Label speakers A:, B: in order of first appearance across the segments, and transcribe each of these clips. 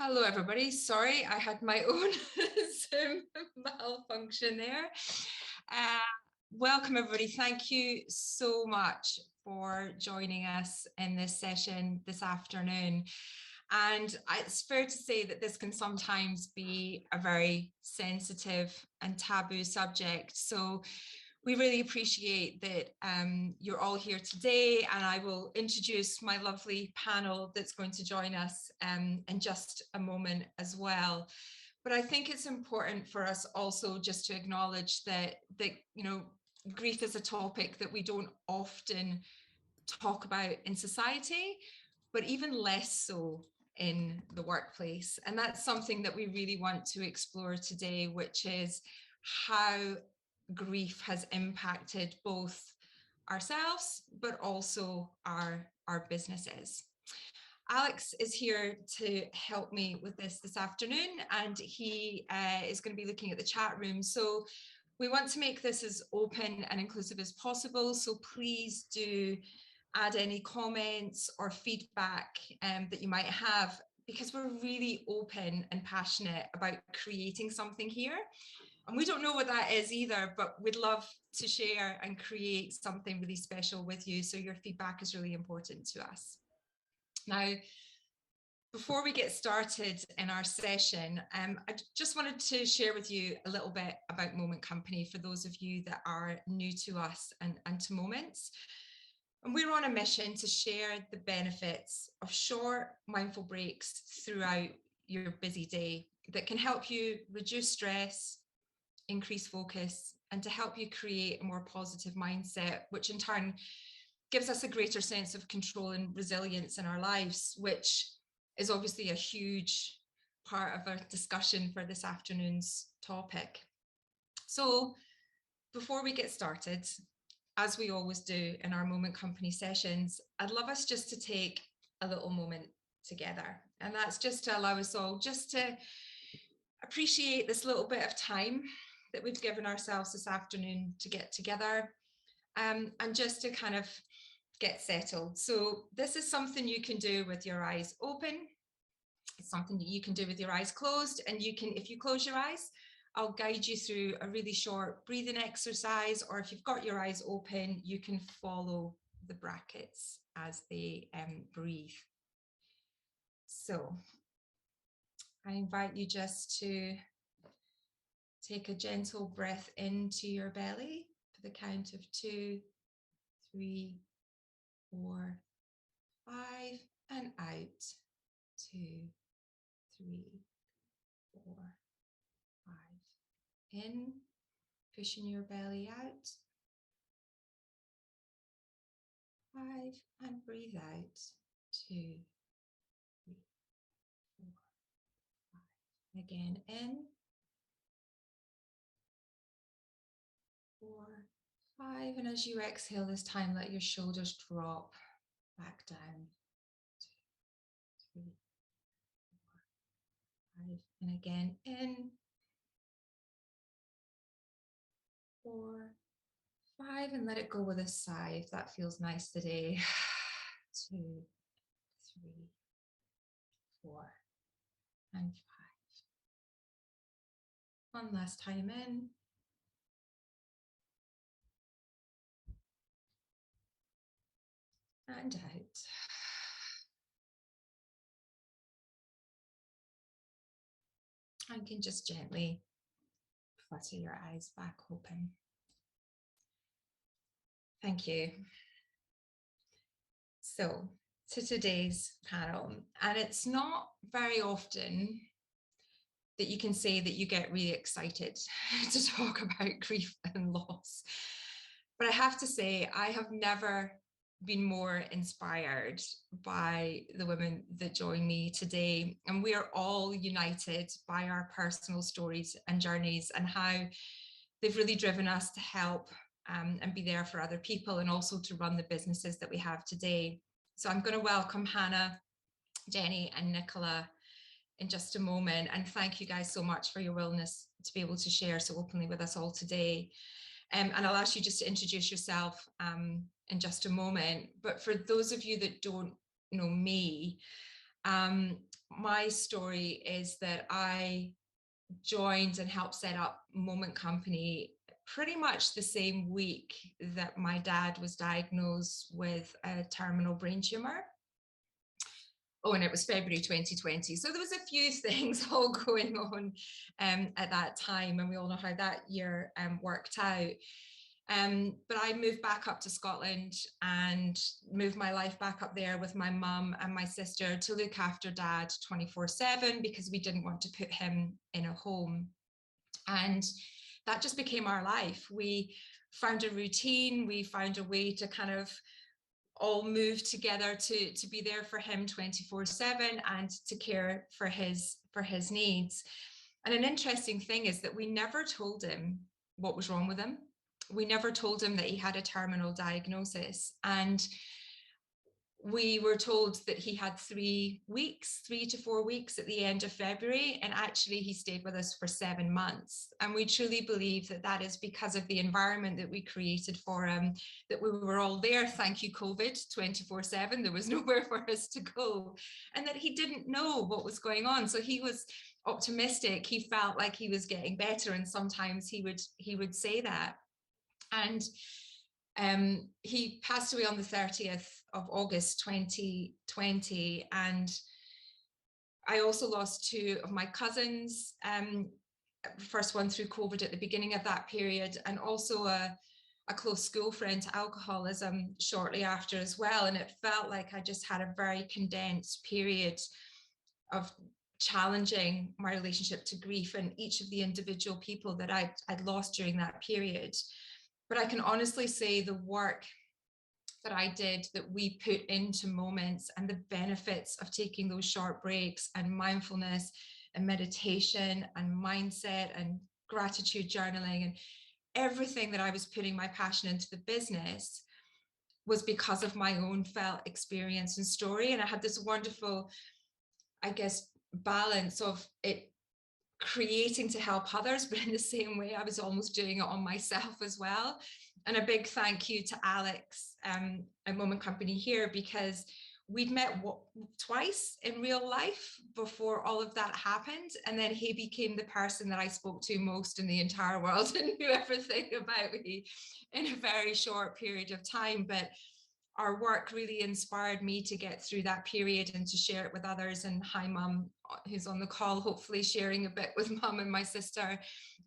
A: Hello, everybody. Sorry, I had my own Zoom malfunction there. Welcome, everybody. Thank you so much for joining us in this session this afternoon. And it's fair to say that this can sometimes be a very sensitive and taboo subject. So we really appreciate that you're all here today, and I will introduce my lovely panel that's going to join us in just a moment as well. But I think it's important for us also just to acknowledge that grief is a topic that we don't often talk about in society, but even less so in the workplace. And that's something that we really want to explore today, which is how grief has impacted both ourselves, but also our businesses. Alex is here to help me with this afternoon, and he is going to be looking at the chat room. So we want to make this as open and inclusive as possible. So please do add any comments or feedback that you might have, because we're really open and passionate about creating something here. And we don't know what that is either, but we'd love to share and create something really special with you. So your feedback is really important to us. Now, before we get started in our session, I just wanted to share with you a little bit about Moment Company for those of you that are new to us and to Moments. And we're on a mission to share the benefits of short, mindful breaks throughout your busy day that can help you reduce stress, increase focus, and to help you create a more positive mindset, which in turn gives us a greater sense of control and resilience in our lives, which is obviously a huge part of our discussion for this afternoon's topic. So before we get started, as we always do in our Moment Company sessions, I'd love us just to take a little moment together. And that's just to allow us all just to appreciate this little bit of time that we've given ourselves this afternoon to get together, and just to kind of get settled. So this is something you can do with your eyes open. It's something that you can do with your eyes closed, and you can, if you close your eyes, I'll guide you through a really short breathing exercise, or if you've got your eyes open, you can follow the brackets as they breathe. So I invite you just to take a gentle breath into your belly for the count of 2, 3, 4, 5, and out. 2, 3, 4, 5. In, pushing your belly out. 5, and breathe out. 2, 3, 4, 5. Again, in. 4, 5, and as you exhale this time, let your shoulders drop back down. 2, 3, 4, 5, and again in. 4, 5, and let it go with a sigh if that feels nice today. 2, 3, 4, and 5. One last time in. And out. And you can just gently flutter your eyes back open. Thank you. So, to today's panel, and it's not very often that you can say that you get really excited to talk about grief and loss. But I have to say, I have never been more inspired by the women that join me today. And we are all united by our personal stories and journeys, and how they've really driven us to help and be there for other people, and also to run the businesses that we have today. So I'm going to welcome Hannah, Jenny, and Nicolas in just a moment. And thank you guys so much for your willingness to be able to share so openly with us all today. And I'll ask you just to introduce yourself in just a moment. But for those of you that don't know me, my story is that I joined and helped set up Moment Company pretty much the same week that my dad was diagnosed with a terminal brain tumor. Oh, and it was February 2020. So there was a few things all going on at that time, and we all know how that year worked out. But I moved back up to Scotland and moved my life back up there with my mum and my sister to look after dad 24/7 because we didn't want to put him in a home. And that just became our life. We found a routine, we found a way to kind of all move together to be there for him 24/7 and to care for his needs. And an interesting thing is that we never told him what was wrong with him. We never told him that he had a terminal diagnosis. And we were told that he had 3 weeks, 3 to 4 weeks at the end of February, and actually he stayed with us for 7 months. And we truly believe that that is because of the environment that we created for him, that we were all there, thank you COVID, 24/7, there was nowhere for us to go, and that he didn't know what was going on. So he was optimistic, he felt like he was getting better, and sometimes he would say that. And he passed away on the 30th of August 2020, and I also lost 2 of my cousins, first one through COVID at the beginning of that period, and also a close school friend to alcoholism shortly after as well. And it felt like I just had a very condensed period of challenging my relationship to grief and each of the individual people that I'd lost during that period. But I can honestly say the work that I did, that we put into Moments, and the benefits of taking those short breaks and mindfulness and meditation and mindset and gratitude journaling and everything that I was putting my passion into the business was because of my own felt experience and story. And I had this wonderful, I guess, balance of it creating to help others, but in the same way I was almost doing it on myself as well. And a big thank you to Alex at Moment Company here, because we'd met twice in real life before all of that happened, and then he became the person that I spoke to most in the entire world and knew everything about me in a very short period of time. But our work really inspired me to get through that period and to share it with others. And hi, Mum, who's on the call, hopefully sharing a bit with Mum and my sister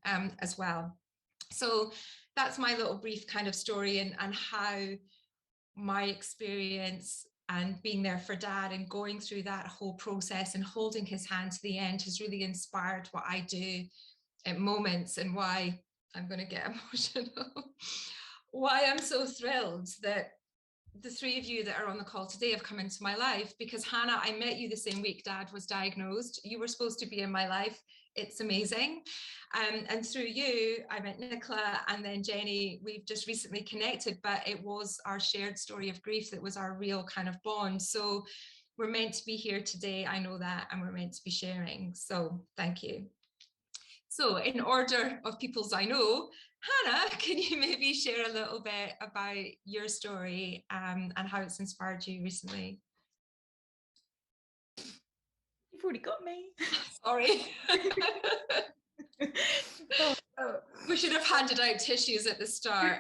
A: as well. So that's my little brief kind of story, and how my experience and being there for Dad and going through that whole process and holding his hand to the end has really inspired what I do at Moments, and why I'm going to get emotional. Why I'm so thrilled that the 3 of you that are on the call today have come into my life, because Hannah, I met you the same week Dad was diagnosed. You were supposed to be in my life. It's amazing. And through you, I met Nicolas, and then Jenny, we've just recently connected, but it was our shared story of grief that was our real kind of bond. So we're meant to be here today, I know that, and we're meant to be sharing. So thank you. So in order of people's I know, Hannah, can you maybe share a little bit about your story and how it's inspired you recently?
B: You've already got me.
A: Sorry. We should have handed out tissues at the start.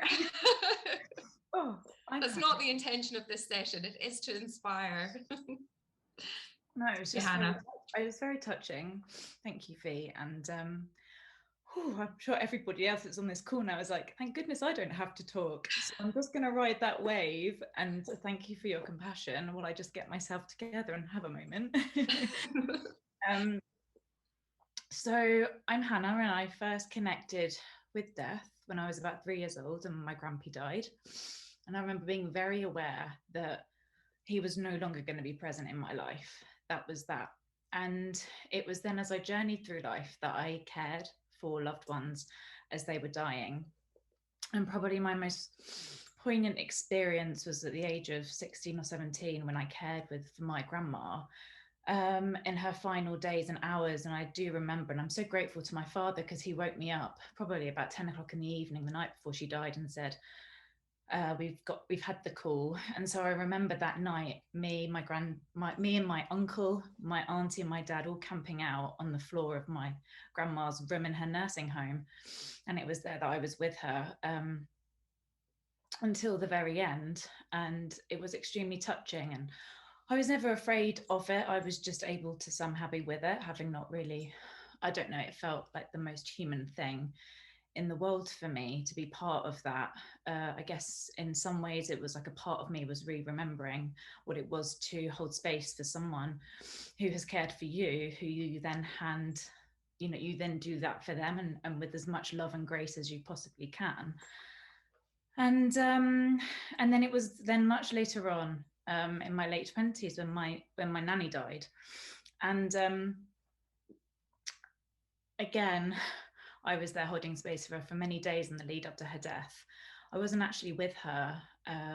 A: That's not the intention of this session. It is to inspire.
B: No, it was just it was very touching. Thank you, Fee. And I'm sure everybody else that's on this call now is like, thank goodness I don't have to talk. So I'm just going to ride that wave, and thank you for your compassion while I just get myself together and have a moment. So I'm Hannah, and I first connected with death when I was about 3 years old, and my grandpa died. And I remember being very aware that he was no longer going to be present in my life. That was that. And it was then, as I journeyed through life, that I cared for loved ones as they were dying. And probably my most poignant experience was at the age of 16 or 17 when I cared for my grandma in her final days and hours. And I do remember, and I'm so grateful to my father, because he woke me up probably about 10 o'clock in the evening the night before she died and said, we've had the call. And so I remember that night, me and my uncle, my auntie and my dad all camping out on the floor of my grandma's room in her nursing home. And it was there that I was with her until the very end. And it was extremely touching. And I was never afraid of it. I was just able to somehow be with it, having not really, I don't know, it felt like the most human thing in the world for me to be part of that. I guess in some ways it was like a part of me was remembering what it was to hold space for someone who has cared for you, who you then hand, you then do that for them, and with as much love and grace as you possibly can. And then it was then much later on, in my late 20s, when my nanny died. And again, I was there holding space for her for many days in the lead up to her death. I wasn't actually with her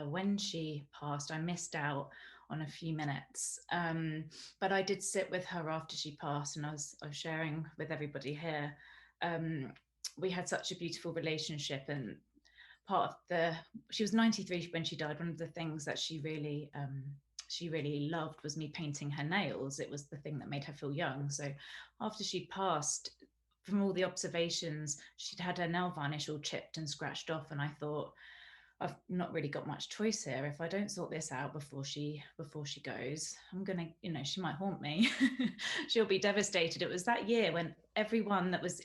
B: when she passed. I missed out on a few minutes, but I did sit with her after she passed, and I was sharing with everybody here. We had such a beautiful relationship, and she was 93 when she died. One of the things that she really loved was me painting her nails. It was the thing that made her feel young. So after she passed, from all the observations, she'd had her nail varnish all chipped and scratched off, and I thought, I've not really got much choice here. If I don't sort this out before she goes, I'm gonna, she might haunt me. She'll be devastated. It was that year when everyone that was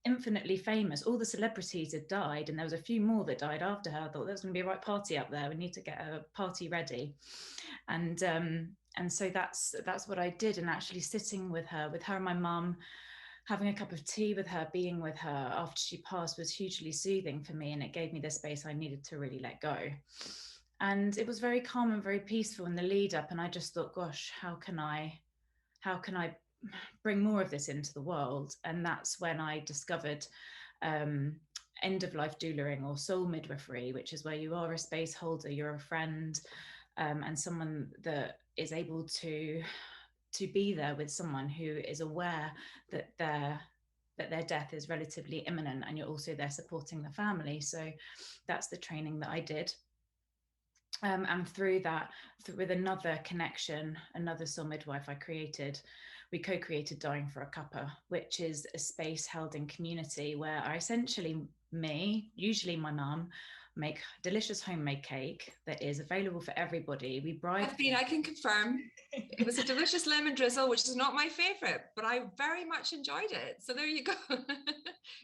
B: infinitely famous, all the celebrities had died, and there was a few more that died after her. I thought there's going to be a right party up there. We need to get a party ready, and so that's what I did. And actually sitting with her and my mum, having a cup of tea with her, being with her after she passed was hugely soothing for me, and it gave me the space I needed to really let go. And it was very calm and very peaceful in the lead up, and I just thought, gosh, how can I bring more of this into the world? And that's when I discovered end of life doulaing, or soul midwifery, which is where you are a space holder, you're a friend, and someone that is able to be there with someone who is aware that their death is relatively imminent, and you're also there supporting the family. So that's the training that I did. And through that, with another connection, another soul midwife we co-created Dying for a Cuppa, which is a space held in community where usually my mum, make delicious homemade cake that is available for everybody.
A: I can confirm it was a delicious lemon drizzle, which is not my favorite, but I very much enjoyed it. So there you go.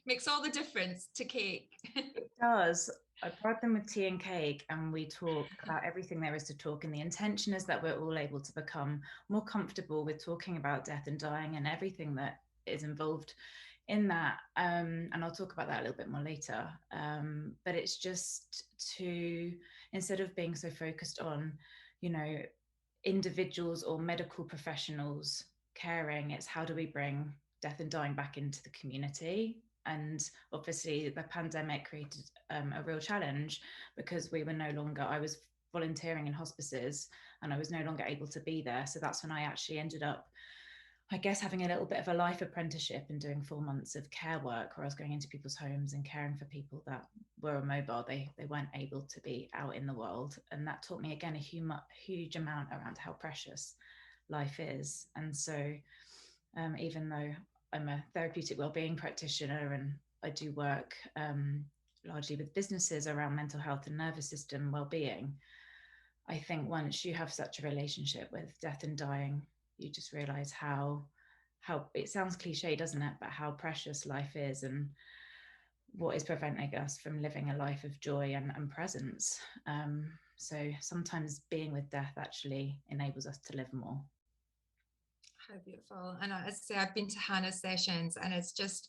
A: Makes all the difference to cake.
B: It does. I brought them with tea and cake, and we talk about everything there is to talk. And the intention is that we're all able to become more comfortable with talking about death and dying and everything that is involved in that. And I'll talk about that a little bit more later. But it's just to, instead of being so focused on, individuals or medical professionals caring, it's how do we bring death and dying back into the community? And obviously the pandemic created a real challenge, because I was volunteering in hospices and I was no longer able to be there. So that's when I actually ended up, I guess, having a little bit of a life apprenticeship and doing 4 months of care work, where I was going into people's homes and caring for people that were immobile. They weren't able to be out in the world. And that taught me, again, a huge amount around how precious life is. And so even though I'm a therapeutic wellbeing practitioner and I do work largely with businesses around mental health and nervous system wellbeing, I think once you have such a relationship with death and dying, you just realize how it sounds cliche, doesn't it? But how precious life is, and what is preventing us from living a life of joy and presence. So sometimes being with death actually enables us to live more.
A: How beautiful. And as I say, I've been to Hannah's sessions, and it's just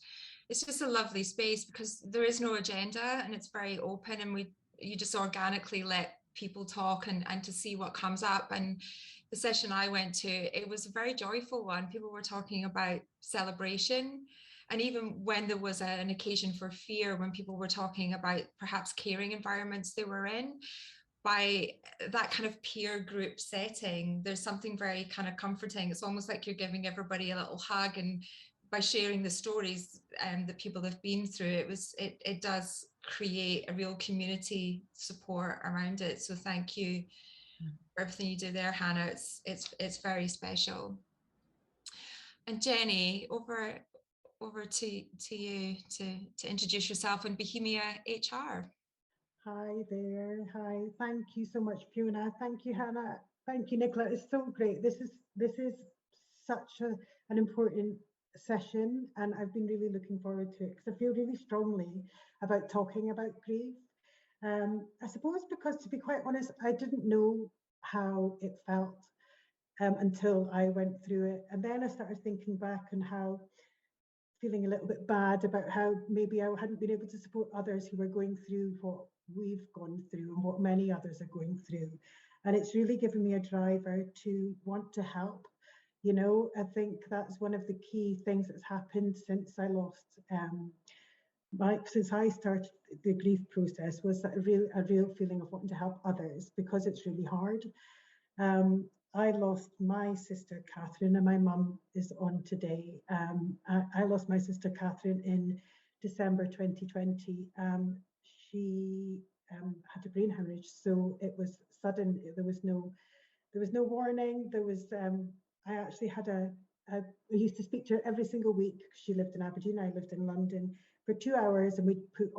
A: a lovely space, because there is no agenda and it's very open, and you just organically let people talk and to see what comes up. And the session I went to, it was a very joyful one. People were talking about celebration, and even when there was an occasion for fear, when people were talking about perhaps caring environments they were in, by that kind of peer group setting, there's something very kind of comforting. It's almost like you're giving everybody a little hug, and by sharing the stories that people have been through, it does create a real community support around it. So thank you for everything you do there, Hannah. It's very special. And Jenny, over to you to introduce yourself and Bohemia HR.
C: Hi there. Hi. Thank you so much, Fiona. Thank you, Hannah. Thank you, Nicola. It's so great. This is such an important session, and I've been really looking forward to it because I feel really strongly about talking about grief. I suppose because, to be quite honest, I didn't know how it felt until I went through it, and then I started thinking back on how feeling a little bit bad about how maybe I hadn't been able to support others who were going through what we've gone through and what many others are going through. And it's really given me a driver to want to help. You know, I think that's one of the key things that's happened since I lost since I started the grief process, was that a real feeling of wanting to help others because it's really hard. I lost my sister Catherine, and my mum is on today. I lost my sister Catherine in December 2020. She had a brain hemorrhage, so it was sudden. There was no warning. I actually had I used to speak to her every single week. She lived in Aberdeen, I lived in London, for 2 hours, and we'd put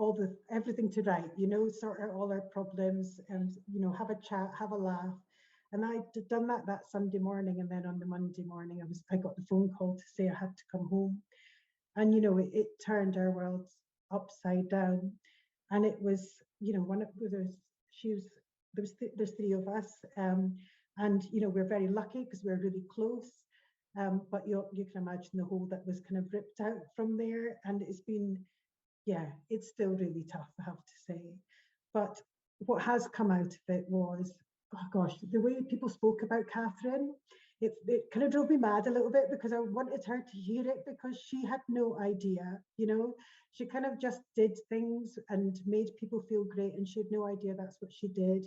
C: everything to right, you know, sort out all our problems and, you know, have a chat, have a laugh. And I'd done that Sunday morning, and then on the Monday morning, I got the phone call to say I had to come home, and you know, it turned our world upside down. And it was, you know, there's three of us, and you know, we're very lucky because we're really close. But you can imagine the hole that was kind of ripped out from there, and it's been, yeah, it's still really tough, I have to say. But what has come out of it was, oh gosh, the way people spoke about Catherine, it kind of drove me mad a little bit because I wanted her to hear it, because she had no idea, you know. She kind of just did things and made people feel great, and she had no idea that's what she did.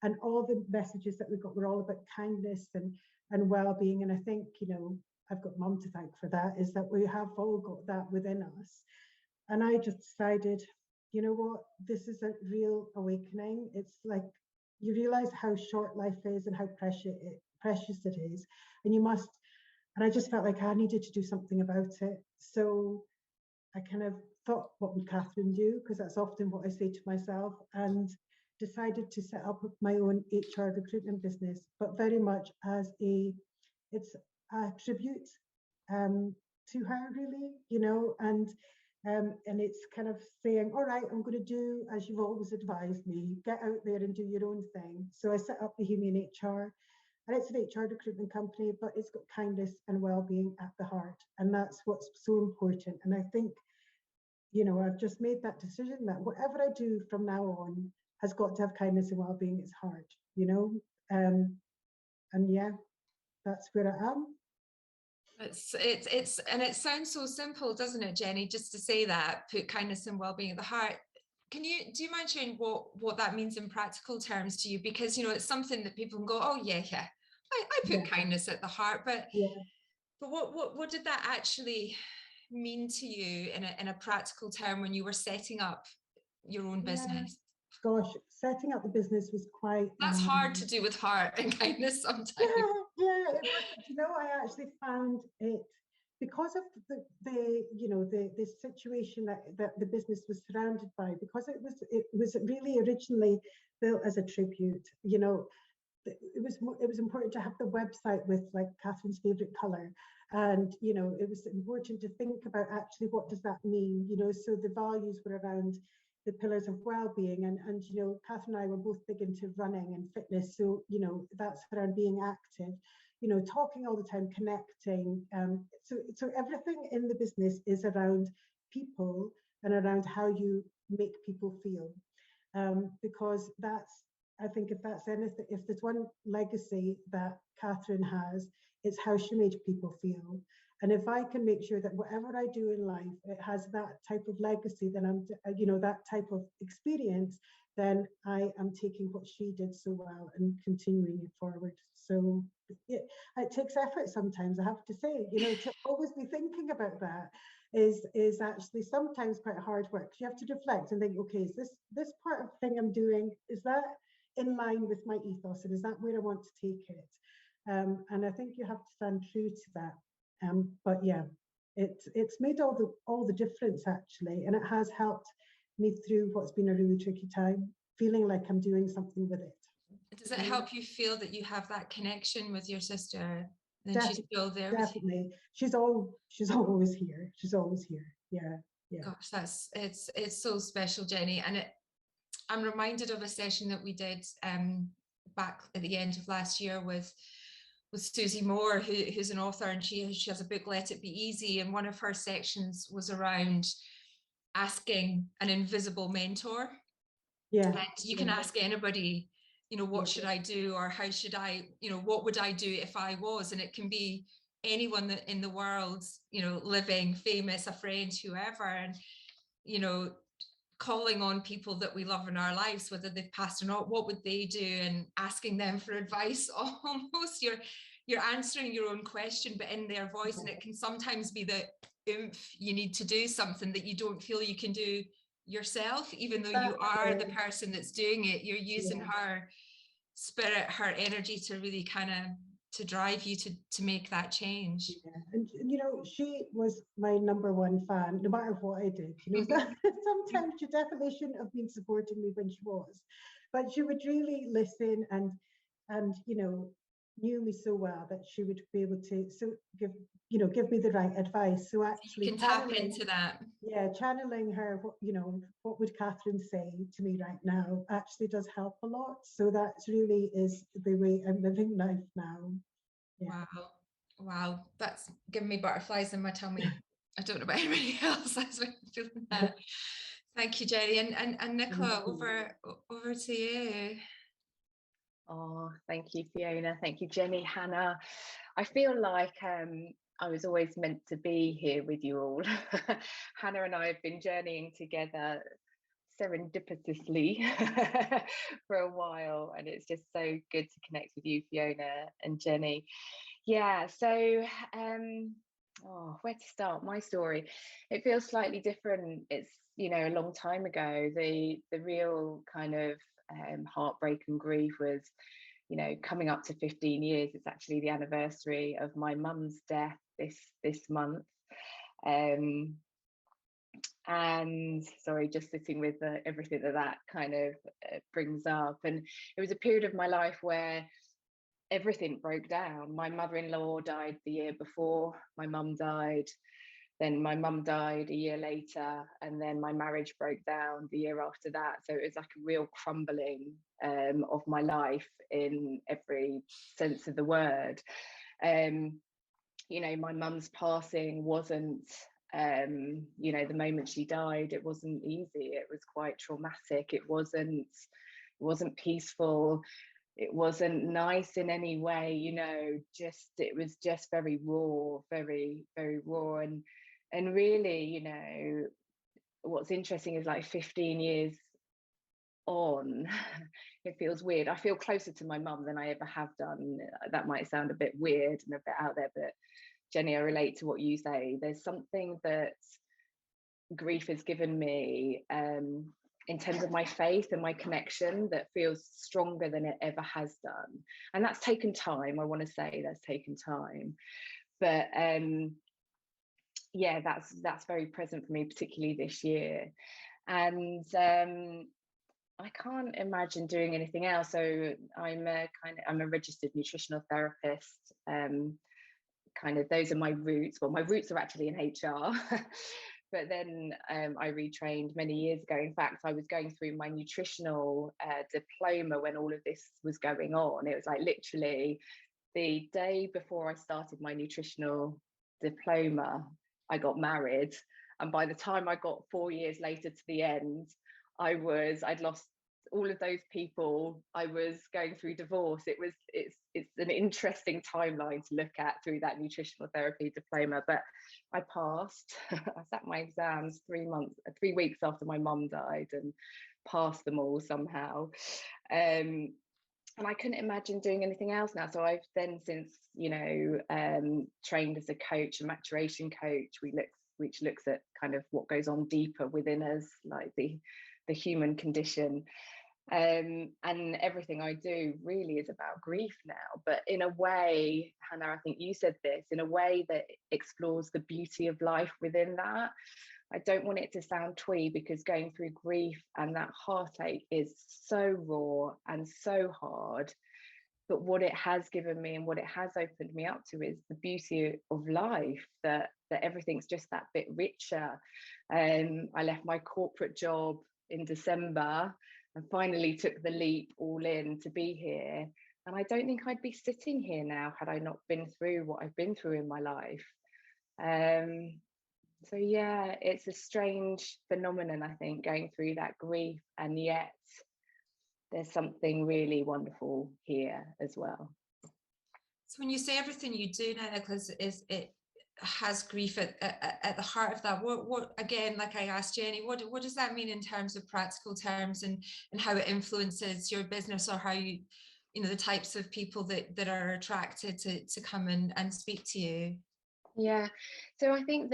C: And all the messages that we got were all about kindness and well-being. And I think, you know, I've got mum to thank for that, is that we have all got that within us. And I just decided, you know what, this is a real awakening. It's like you realize how short life is and how precious it is. And and I just felt like I needed to do something about it. So I kind of thought, what would Catherine do? Because that's often what I say to myself, and decided to set up my own HR recruitment business, but very much as it's a tribute to her, really, you know, and it's kind of saying, all right, I'm going to do as you've always advised me, get out there and do your own thing. So I set up Bohemian HR, and it's an HR recruitment company, but it's got kindness and well-being at the heart. And that's what's so important. And I think, you know, I've just made that decision that whatever I do from now on has got to have kindness and well-being at its heart, you know. And yeah, that's where I am.
A: It's and it sounds so simple, doesn't it, Jenny? Just to say that, put kindness and well-being at the heart. Do you mind sharing what that means in practical terms to you? Because you know, it's something that people can go, oh yeah, I put kindness at the heart, but what did that actually mean to you in a practical term when you were setting up your own business?
C: Gosh, setting up the business was quite.
A: That's hard to do with heart and kindness sometimes.
C: Yeah, it was. You know, I actually found it, because of the situation that the business was surrounded by, because it was really originally built as a tribute. You know, it was important to have the website with like Catherine's favorite color, and you know, it was important to think about actually what does that mean. You know, so the values were around the pillars of well-being, and you know, Catherine and I were both big into running and fitness, so you know, that's around being active, you know, talking all the time, connecting. So everything in the business is around people and around how you make people feel, because that's, I think, if that's anything, if there's one legacy that Catherine has, it's how she made people feel. And if I can make sure that whatever I do in life, it has that type of legacy, then you know, that type of experience, then I am taking what she did so well and continuing it forward. So it takes effort sometimes, I have to say, you know, to always be thinking about that. is actually sometimes quite hard work. You have to reflect and think, okay, is this part of the thing I'm doing, is that in line with my ethos, and is that where I want to take it? And I think you have to stand true to that. But yeah, it's made all the difference actually, and it has helped me through what's been a really tricky time, feeling like I'm doing something with it.
A: Does it help you feel that you have that connection with your sister? Then she's
C: Definitely,
A: still there with you?
C: definitely. She's always here. She's always here. Yeah, yeah.
A: Gosh, it's so special, Jenny. And I'm reminded of a session that we did back at the end of last year with Susie Moore, who's an author, and she has a book, Let It Be Easy, and one of her sections was around asking an invisible mentor.
C: Yeah.
A: And you can ask anybody, what should I do, or how should I, what would I do if I was? And it can be anyone that in the world, living, famous, a friend, whoever. And calling on people that we love in our lives, whether they've passed or not, what would they do, and asking them for advice. Almost you're answering your own question, but in their voice. And it can sometimes be the oomph you need to do something that you don't feel you can do yourself, even though you are the person that's doing it. You're using her spirit, her energy to really kind of to drive you to make that change.
C: Yeah. And she was my #1 fan, no matter what I did. Sometimes she definitely shouldn't have been supporting me when she was, but she would really listen and knew me so well that she would be able to give me the right advice. So actually,
A: you can tap into that.
C: Yeah, channeling her. What would Catherine say to me right now? Actually, does help a lot. So that really is the way I'm living life now. Yeah.
A: Wow, that's giving me butterflies in my tummy. I don't know about anybody else. That's what I'm feeling that. Thank you, Jenny. And Nicola, over to you.
D: Oh, thank you, Fiona. Thank you, Jenny, Hannah. I feel like I was always meant to be here with you all. Hannah and I have been journeying together serendipitously for a while, and it's just so good to connect with you, Fiona and Jenny. Yeah, so where to start my story? It feels slightly different. It's a long time ago. The real kind of heartbreak and grief was coming up to 15 years. It's actually the anniversary of my mum's death this month. And sorry, just sitting with everything that kind of brings up. And it was a period of my life where everything broke down. My mother-in-law died the year before my mum died. Then my mum died a year later, and then my marriage broke down the year after that. So it was like a real crumbling of my life in every sense of the word. My mum's passing wasn't, the moment she died, it wasn't easy. It was quite traumatic. It wasn't peaceful. It wasn't nice in any way, it was just very raw, very, very raw. And really, what's interesting is like 15 years on, it feels weird. I feel closer to my mum than I ever have done. That might sound a bit weird and a bit out there, but Jenny, I relate to what you say. There's something that grief has given me in terms of my faith and my connection that feels stronger than it ever has done. And that's taken time. I want to say that's taken time. But yeah, that's very present for me, particularly this year. And I can't imagine doing anything else. So I'm a registered nutritional therapist. Those are my roots. Well, my roots are actually in HR. But then I retrained many years ago. In fact, I was going through my nutritional diploma when all of this was going on. It was like literally the day before I started my nutritional diploma, I got married. And by the time I got 4 years later to the end, I'd lost all of those people. I was going through divorce. It's an interesting timeline to look at through that nutritional therapy diploma, but I passed. I sat my exams 3 weeks after my mum died and passed them all somehow. And I couldn't imagine doing anything else now. So I've then since, trained as a coach, a maturation coach. We look which looks at kind of what goes on deeper within us, like the human condition. And everything I do really is about grief now, but in a way, Hannah, I think you said this, in a way that explores the beauty of life within that. I don't want it to sound twee, because going through grief and that heartache is so raw and so hard. But what it has given me and what it has opened me up to is the beauty of life, that everything's just that bit richer. I left my corporate job in December and finally took the leap all in to be here. And I don't think I'd be sitting here now had I not been through what I've been through in my life. So yeah, it's a strange phenomenon, I think, going through that grief, and yet there's something really wonderful here as well.
A: So when you say everything you do now, Nicolas, it has grief at the heart of that. What again, like I asked Jenny, what does that mean in terms of practical terms, and how it influences your business, or how you know, the types of people that are attracted to come and speak to you?
D: Yeah, so I think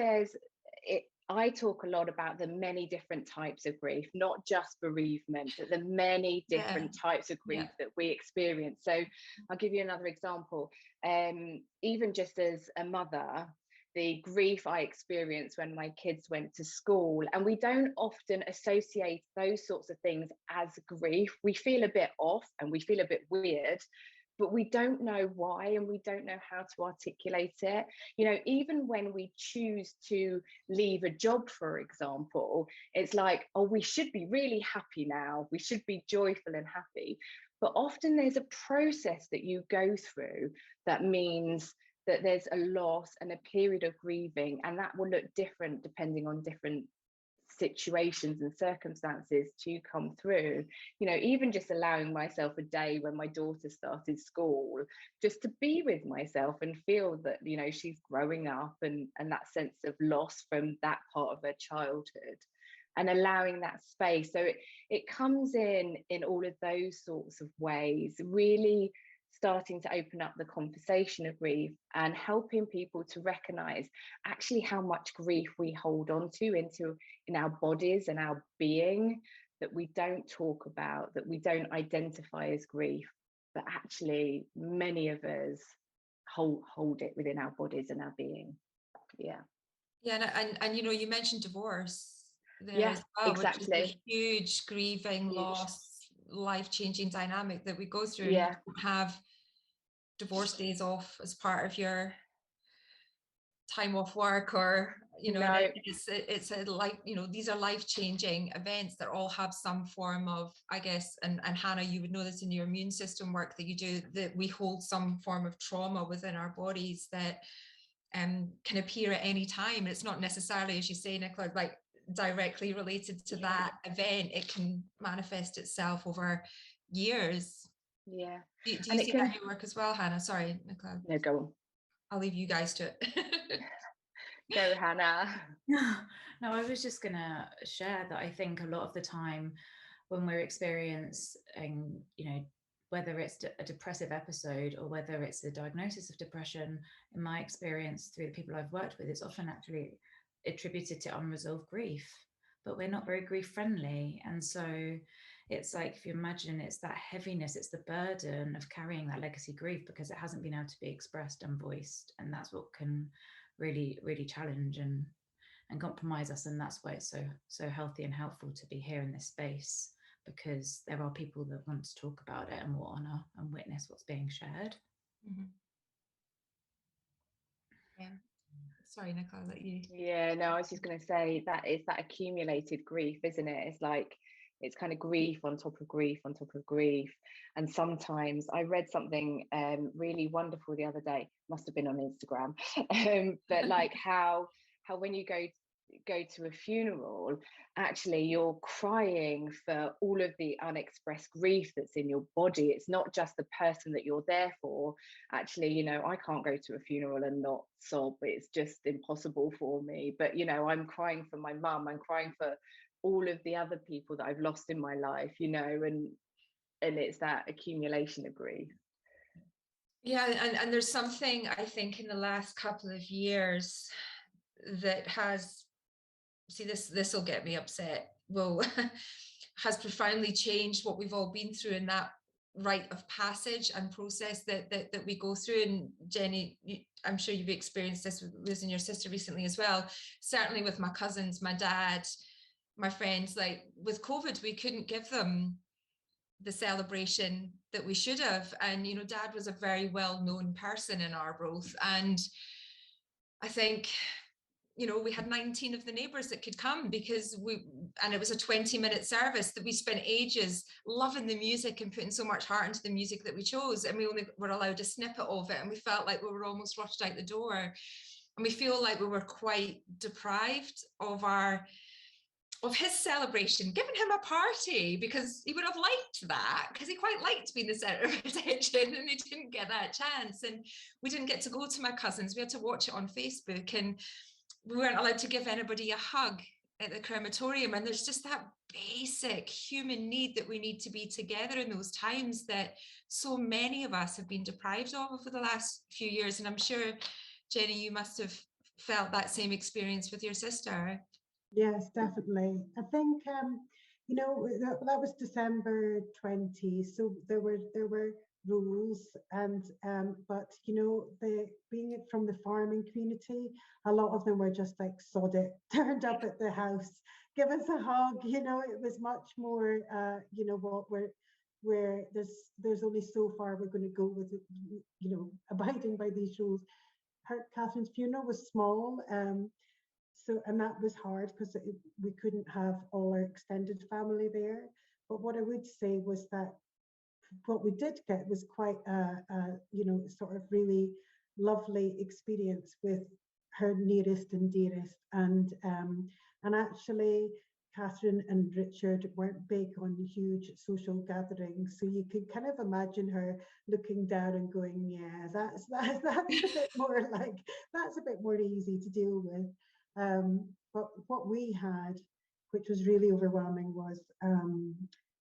D: I talk a lot about the many different types of grief, not just bereavement, but the many different types of grief that we experience. So I'll give you another example. Even just as a mother, the grief I experienced when my kids went to school, and we don't often associate those sorts of things as grief. We feel a bit off and we feel a bit weird, but we don't know why, and we don't know how to articulate it. You know, even when we choose to leave a job, for example, it's like, oh, we should be really happy now. We should be joyful and happy. But often there's a process that you go through that means that there's a loss and a period of grieving, and that will look different depending on different situations and circumstances to come through. You know, even just allowing myself a day when my daughter started school, just to be with myself and feel that, you know, she's growing up, and that sense of loss from that part of her childhood, and allowing that space. So it comes in all of those sorts of ways, really starting to open up the conversation of grief and helping people to recognize actually how much grief we hold on to in our bodies and our being, that we don't talk about, that we don't identify as grief, but actually many of us hold it within our bodies and our being.
A: And you know, you mentioned divorce there as
D: well,
A: exactly, which is a huge grieving, loss, life-changing dynamic that we go through. And you don't have divorce days off as part of your time off work, or you know, it's a like, you know, these are life-changing events that all have some form of, I guess, and Hannah, you would know this in your immune system work that you do, that we hold some form of trauma within our bodies that can appear at any time. It's not necessarily, as you say, Nicola, like directly related to that event. It can manifest itself over years. Do you see that in your work as well, Hannah? Sorry, Nicola.
D: No, go on.
A: I'll leave you guys to it.
D: Go, Hannah.
B: No, I was just gonna share that I think a lot of the time when we're experiencing, you know, whether it's a depressive episode or whether it's a diagnosis of depression, in my experience through the people I've worked with, it's often actually attributed to unresolved grief, but we're not very grief friendly. And so it's like, if you imagine, it's that heaviness, it's the burden of carrying that legacy grief because it hasn't been able to be expressed and voiced. And that's what can really, really challenge and compromise us. And that's why it's so healthy and helpful to be here in this space, because there are people that want to talk about it and will honor and witness what's being shared.
A: Mm-hmm. Yeah. Sorry, Nicola, I'll let you.
D: Yeah, no, I was just going to say that it's that accumulated grief, isn't it? It's like, it's kind of grief on top of grief on top of grief. And sometimes I read something really wonderful the other day, must have been on Instagram, but like how when you go to a funeral, actually you're crying for all of the unexpressed grief that's in your body. It's not just the person that you're there for. Actually, you know, I can't go to a funeral and not sob. It's just impossible for me. But, you know, I'm crying for my mum, I'm crying for all of the other people that I've lost in my life, you know, and it's that accumulation of grief.
A: Yeah, and there's something, I think, in the last couple of years that has, see, this will get me upset, will has profoundly changed what we've all been through in that rite of passage and process that we go through. And Jenny, I'm sure you've experienced this with losing your sister recently as well. Certainly with my cousins, my dad, my friends, like with COVID, we couldn't give them the celebration that we should have. And, you know, Dad was a very well-known person in Arbroath. And I think, you know, we had 19 of the neighbours that could come because and it was a 20-minute service that we spent ages loving the music and putting so much heart into the music that we chose. And we only were allowed a snippet of it. And we felt like we were almost rushed out the door. And we feel like we were quite deprived of his celebration, giving him a party, because he would have liked that, because he quite liked being the centre of attention, and he didn't get that chance. And we didn't get to go to my cousins. We had to watch it on Facebook, and we weren't allowed to give anybody a hug at the crematorium. And there's just that basic human need that we need to be together in those times that so many of us have been deprived of over the last few years. And I'm sure, Jenny, you must have felt that same experience with your sister.
C: Yes, definitely. I think you know, that was December 20, so there were rules, and but you know, being from the farming community, a lot of them were just like, sod it, turned up at the house, give us a hug. You know, it was much more you know what, where there's only so far we're going to go with it, you know, abiding by these rules. Catherine's funeral was small. So, and that was hard because we couldn't have all our extended family there. But what I would say was that what we did get was quite you know, sort of really lovely experience with her nearest and dearest. And actually, Catherine and Richard weren't big on huge social gatherings, so you could kind of imagine her looking down and going, "Yeah, that's a bit more like, that's a bit more easy to deal with." But what we had, which was really overwhelming, was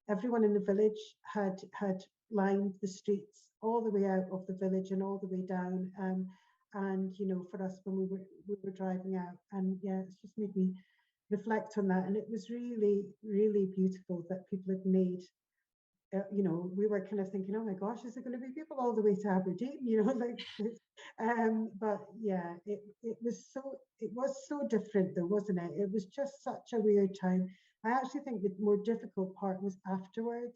C: everyone in the village had lined the streets all the way out of the village and all the way down. And you know, for us, when we were driving out, and yeah, it's just made me reflect on that. And it was really, really beautiful that people had made. You know, we were kind of thinking, oh my gosh, is there going to be people all the way to Aberdeen? You know, like, but yeah, it was so different though, wasn't it? It was just such a weird time. I actually think the more difficult part was afterwards,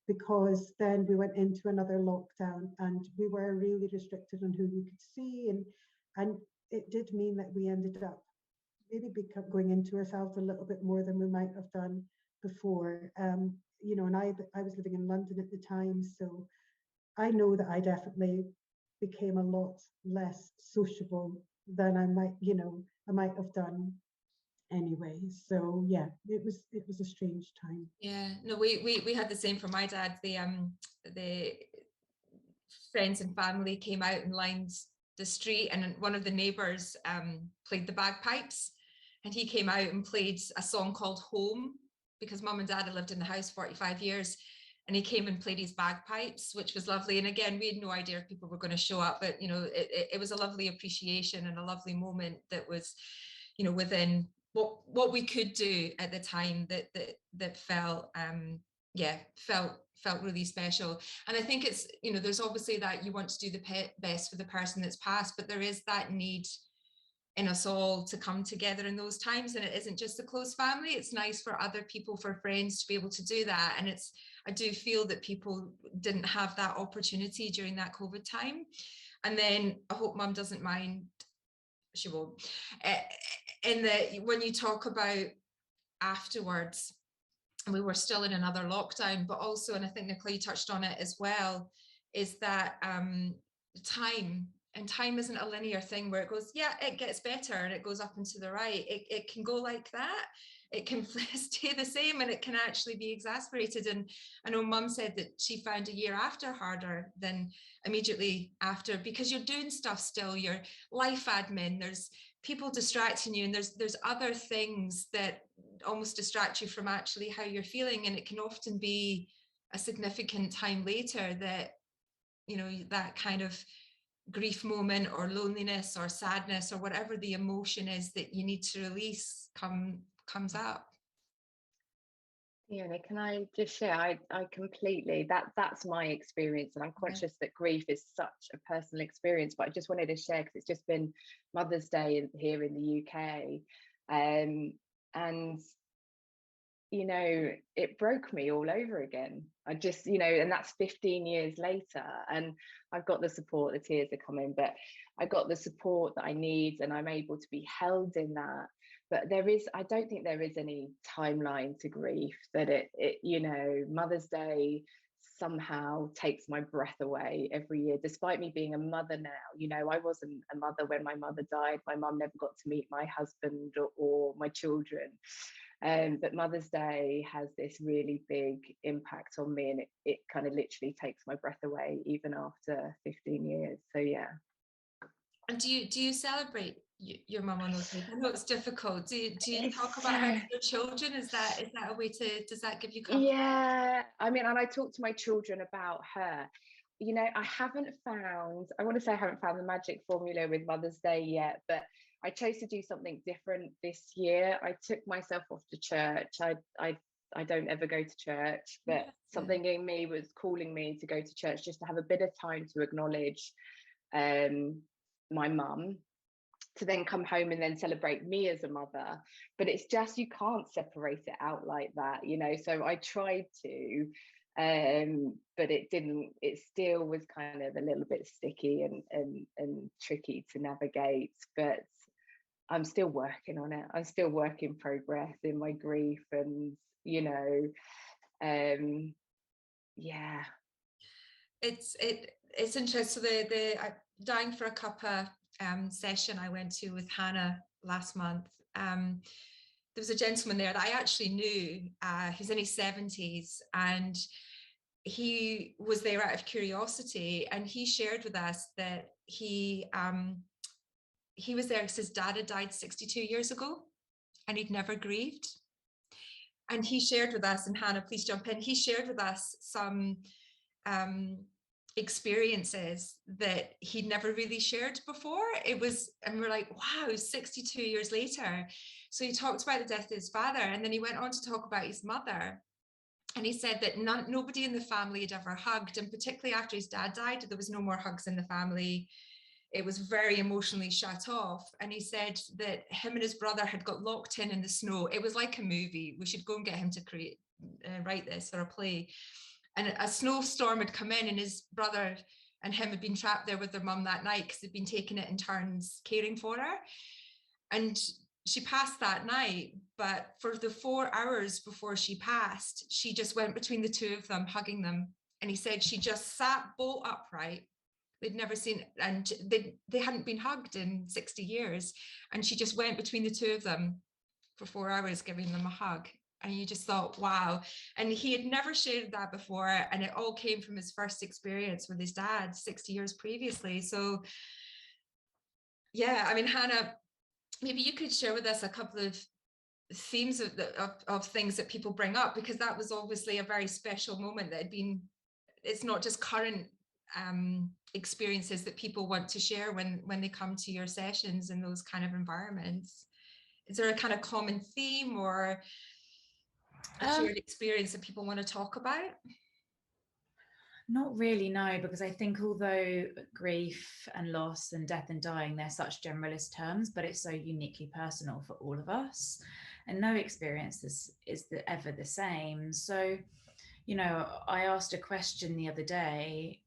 C: because then we went into another lockdown and we were really restricted on who we could see, and it did mean that we ended up maybe going into ourselves a little bit more than we might have done before. You know, and I was living in London at the time, so I know that I definitely became a lot less sociable than I might have done anyway. So yeah, it was a strange time.
A: Yeah, no, we had the same for my dad. The friends and family came out and lined the street, and one of the neighbours played the bagpipes, and he came out and played a song called Home, because mum and dad had lived in the house 45 years, and he came and played his bagpipes, which was lovely. And again, we had no idea if people were going to show up, but you know, it was a lovely appreciation and a lovely moment that was, you know, within what we could do at the time, that felt felt really special. And I think it's, you know, there's obviously that you want to do the best for the person that's passed, but there is that need in us all to come together in those times. And it isn't just the close family, it's nice for other people, for friends to be able to do that. And I do feel that people didn't have that opportunity during that COVID time. And then I hope mum doesn't mind, she won't, in that when you talk about afterwards, and we were still in another lockdown, but also, and I think Nicola, you touched on it as well, is that time isn't a linear thing where it goes, yeah, it gets better and it goes up and to the right. It can go like that. It can stay the same, and it can actually be exasperated. And I know mum said that she found a year after harder than immediately after, because you're doing stuff still, your life admin, there's people distracting you, and there's other things that almost distract you from actually how you're feeling. And it can often be a significant time later that, you know, that kind of grief moment or loneliness or sadness or whatever the emotion is that you need to release comes up.
D: Fiona, can I just share? I completely, that's my experience, and I'm conscious that grief is such a personal experience, but I just wanted to share because it's just been Mother's Day here in the UK, and you know, it broke me all over again. I just, you know, and that's 15 years later, and I've got the support, the tears are coming, but I got the support that I need, and I'm able to be held in that. But I don't think there is any timeline to grief, that it you know, Mother's Day somehow takes my breath away every year, despite me being a mother now. You know, I wasn't a mother when my mother died. My mum never got to meet my husband or my children. But Mother's Day has this really big impact on me, and it kind of literally takes my breath away even after 15 years. So yeah.
A: And do you celebrate your mum on those days? I know it's difficult. Do you talk about her to your children? Is that a way to, does that give you comfort?
D: Yeah, I mean, and I talk to my children about her. You know, I want to say I haven't found the magic formula with Mother's Day yet, but I chose to do something different this year. I took myself off to church. I don't ever go to church, but something in me was calling me to go to church, just to have a bit of time to acknowledge my mum, to then come home and then celebrate me as a mother. But it's just, you can't separate it out like that, you know. So I tried to, but it still was kind of a little bit sticky and tricky to navigate. But I'm still working on it. I'm still work in progress in my grief, and you know, yeah. It's
A: interesting. So the Dying for a Cuppa session I went to with Hannah last month, there was a gentleman there that I actually knew. He's in his 70s, and he was there out of curiosity, and he shared with us that he was there because his dad had died 62 years ago, and he'd never grieved. And he shared with us, and Hannah, please jump in. He shared with us some experiences that he'd never really shared before. And we're like, wow, 62 years later. So he talked about the death of his father, and then he went on to talk about his mother. And he said that nobody in the family had ever hugged, and particularly after his dad died, there was no more hugs in the family. It was very emotionally shut off. And he said that him and his brother had got locked in the snow. It was like a movie. We should go and get him to write this, or a play. And a snowstorm had come in, and his brother and him had been trapped there with their mum that night because they'd been taking it in turns caring for her. And she passed that night, but for the 4 hours before she passed, she just went between the two of them, hugging them. And he said she just sat bolt upright. They'd never seen, and they hadn't been hugged in 60 years. And she just went between the two of them for 4 hours, giving them a hug. And you just thought, wow. And he had never shared that before. And it all came from his first experience with his dad 60 years previously. So yeah, I mean, Hannah, maybe you could share with us a couple of themes of things that people bring up, because that was obviously a very special moment that had been, it's not just current experiences that people want to share when they come to your sessions in those kind of environments. Is there a kind of common theme or a shared experience that people want to talk about?
B: Not really, no, because I think although grief and loss and death and dying, they're such generalist terms, but it's so uniquely personal for all of us, and no experience is ever the same. So, you know, I asked a question the other day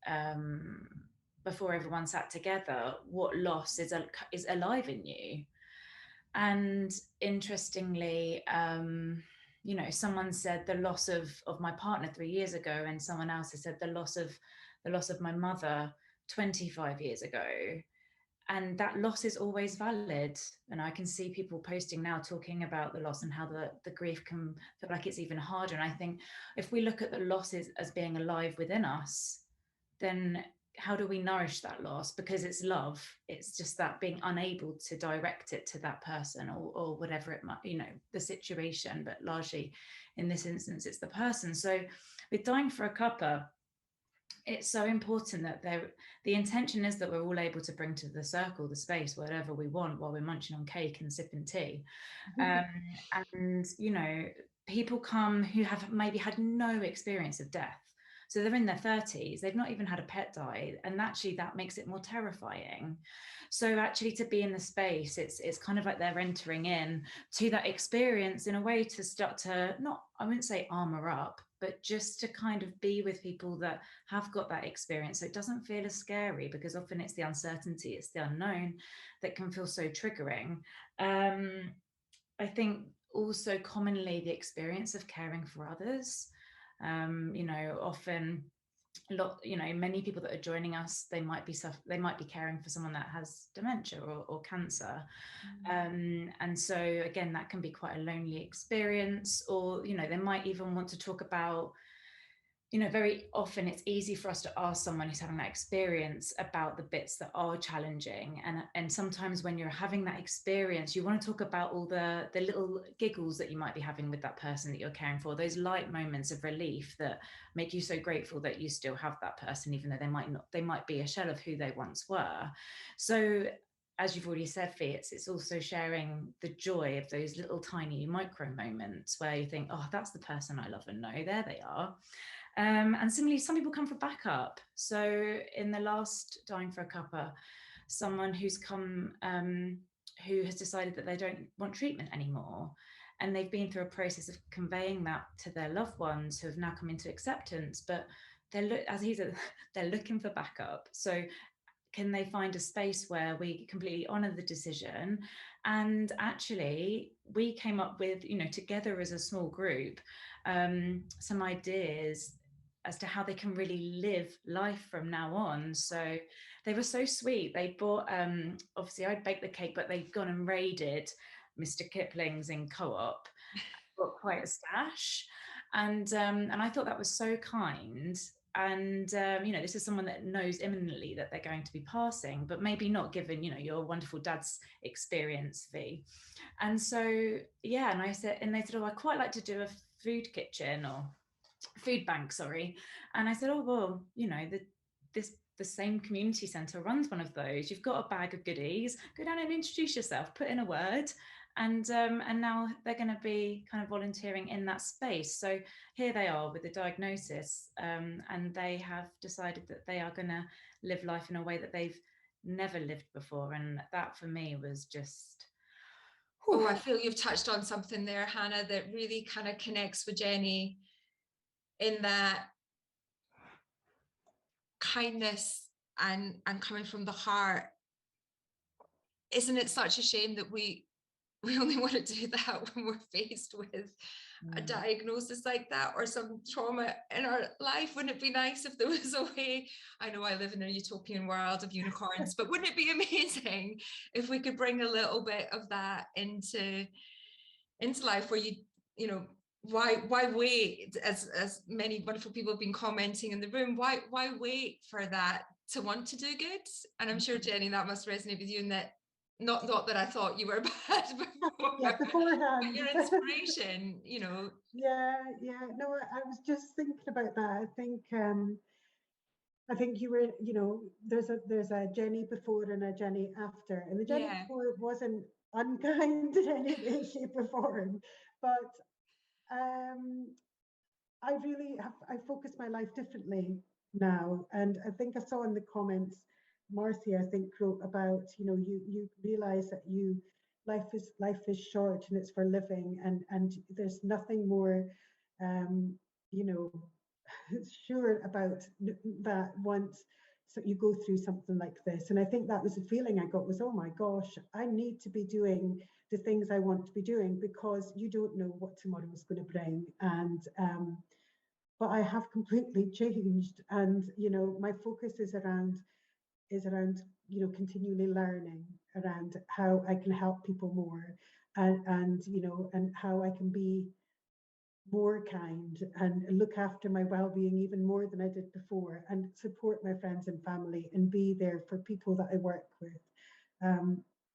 B: before everyone sat together: what loss is alive in you? And interestingly, you know, someone said the loss of my partner 3 years ago, and someone else has said the loss of my mother 25 years ago. And that loss is always valid. And I can see people posting now talking about the loss and how the grief can feel like it's even harder. And I think if we look at the losses as being alive within us, then how do we nourish that loss? Because it's love. It's just that being unable to direct it to that person or whatever it might, you know, the situation, but largely in this instance, it's the person. So with Dying for a Cuppa, it's so important that the intention is that we're all able to bring to the circle, the space, whatever we want while we're munching on cake and sipping tea. And, you know, people come who have maybe had no experience of death. So they're in their 30s, they've not even had a pet die, and actually that makes it more terrifying. So actually to be in the space, it's kind of like they're entering in to that experience in a way to start to, not, I wouldn't say armor up, but just to kind of be with people that have got that experience. So it doesn't feel as scary, because often it's the uncertainty, it's the unknown that can feel so triggering. I think also commonly the experience of caring for others, you know, often many people that are joining us, they might be caring for someone that has dementia or cancer. And so again, that can be quite a lonely experience, or, you know, they might even want to talk about, you know, very often it's easy for us to ask someone who's having that experience about the bits that are challenging. And sometimes when you're having that experience, you want to talk about all the little giggles that you might be having with that person that you're caring for, those light moments of relief that make you so grateful that you still have that person, even though they might be a shell of who they once were. So as you've already said, Fee, it's also sharing the joy of those little tiny micro moments where you think, oh, that's the person I love and know, there they are. And similarly, some people come for backup. So in the last Dying for a Cuppa, someone who's come, who has decided that they don't want treatment anymore. And they've been through a process of conveying that to their loved ones who have now come into acceptance, but as he said, they're looking for backup. So can they find a space where we completely honor the decision? And actually, we came up with, you know, together as a small group, some ideas as to how they can really live life from now on. So they were so sweet. They bought, obviously I'd baked the cake, but they've gone and raided Mr. Kipling's in Co-op, got quite a stash. And I thought that was so kind. And you know, this is someone that knows imminently that they're going to be passing, but maybe not given, you know, your wonderful dad's experience, Fee. And so yeah, and I said, and they said, oh, I'd quite like to do a food kitchen or food bank, sorry. And I said, oh, well, you know, the same community centre runs one of those. You've got a bag of goodies, go down and introduce yourself, put in a word. And now they're going to be kind of volunteering in that space. So here they are with the diagnosis, and they have decided that they are going to live life in a way that they've never lived before. And that for me was just...
A: Oh, I feel you've touched on something there, Hannah, that really kind of connects with Jenny, in that kindness and coming from the heart. Isn't it such a shame that we only want to do that when we're faced with a diagnosis like that or some trauma in our life? Wouldn't it be nice if there was a way? I know I live in a utopian world of unicorns, but wouldn't it be amazing if we could bring a little bit of that into life, where you know, why wait, as many wonderful people have been commenting in the room, why wait for that to want to do good? And I'm sure, Jenny, that must resonate with you, in that not that I thought you were bad before,
C: Yeah, beforehand.
A: but your inspiration, you know.
C: Yeah. No, I was just thinking about that. I think you were, you know, there's a Jenny before and a Jenny after, and the Jenny before wasn't unkind in any way, shape, or form, but I focus my life differently now. And I think I saw in the comments, Marcy, I think, wrote about, you know, you realize that life is short and it's for living, and there's nothing more, you know, sure about that once you go through something like this. And I think that was the feeling I got, was, oh my gosh, I need to be doing the things I want to be doing, because you don't know what tomorrow is going to bring. And but I have completely changed, and you know, my focus is around you know, continually learning around how I can help people more, and you know, and how I can be more kind and look after my well-being even more than I did before, and support my friends and family and be there for people that I work with.